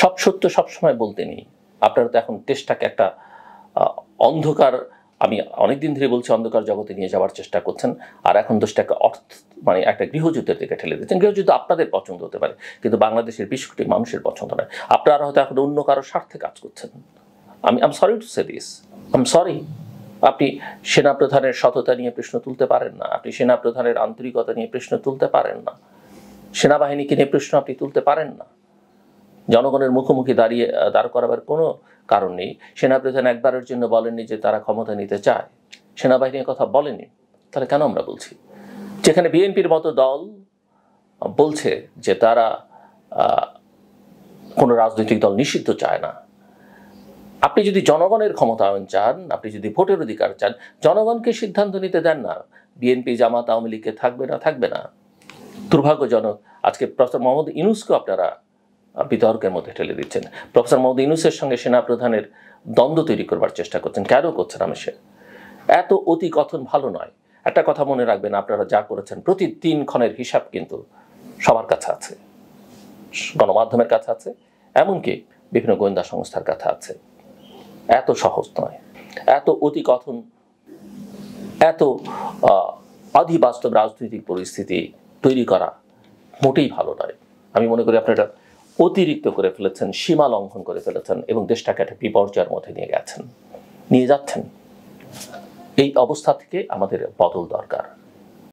সব সত্য সবসময় বলতে নেই। আপনারা তো এখন দেশটাকে একটা অন্ধকার, আমি অনেকদিন ধরে বলছি, অন্ধকার জগতে নিয়ে যাওয়ার চেষ্টা করছেন, আর এখন দেশটাকে মানে একটা গৃহযুদ্ধের দিকে ঠেলে দিচ্ছেন। গৃহযুদ্ধ আপনাদের পছন্দ হতে পারে, কিন্তু বাংলাদেশের 20 কোটি মানুষের পছন্দ নয়। আপনারা হয়তো এখন অন্য কারো স্বার্থে কাজ করছেন। I'm sorry to say this, I'm sorry. আপনি সেনাপ্রধানের সততা নিয়ে প্রশ্ন তুলতে পারেন না, আপনি সেনাপ্রধানের আন্তরিকতা নিয়ে প্রশ্ন তুলতে পারেন না, সেনাবাহিনীকে নিয়ে প্রশ্ন আপনি তুলতে পারেন না। জনগণের মুখোমুখি দাঁড় করাবার কোনো কারণ নেই। সেনাপ্রধান একবারের জন্য বলেননি যে তারা ক্ষমতা নিতে চায়, সেনাবাহিনীর কথা বলেনি, তাহলে কেন আমরা বলছি? যেখানে বিএনপির মতো দল বলছে যে তারা কোনো রাজনৈতিক দল নিষিদ্ধ চায় না। আপনি যদি জনগণের ক্ষমতায়ন চান, আপনি যদি ভোটের অধিকার চান, জনগণকে সিদ্ধান্ত নিতে দেন না বিএনপি, জামাত, আওয়ামী লীগকে থাকবে না থাকবে না। দুর্ভাগ্যজনক, আজকে প্রফেসর মোহাম্মদ ইউনূসকে আপনারা বিতর্কের মধ্যে ঠেলে দিচ্ছেন। প্রফেসর মোহাম্মদ ইউনূসের সঙ্গে সেনাপ্রধানের দ্বন্দ্ব তৈরি করবার চেষ্টা করছেন। কেন করছেন? এত অতি কথন ভালো নয়। একটা কথা মনে রাখবেন, আপনারা যা করেছেন প্রতি 3 ক্ষণের হিসাব কিন্তু সবার কাছে আছে, গণমাধ্যমের কাছে আছে, এমনকি বিভিন্ন গোয়েন্দা সংস্থার কাছে আছে। এত সহজ নয়, এত অতি কথন, এত অধিবাস্তব রাজনৈতিক পরিস্থিতি তৈরি করা মোটেই ভালো নয়। আমি মনে করি আপনারা অতিরিক্ত করে ফেলেছেন, সীমা লঙ্ঘন করে ফেলেছেন এবং দেশটাকে একটা বিপর্যয়ের মধ্যে নিয়ে যাচ্ছেন। এই অবস্থা থেকে আমাদের বদল দরকার।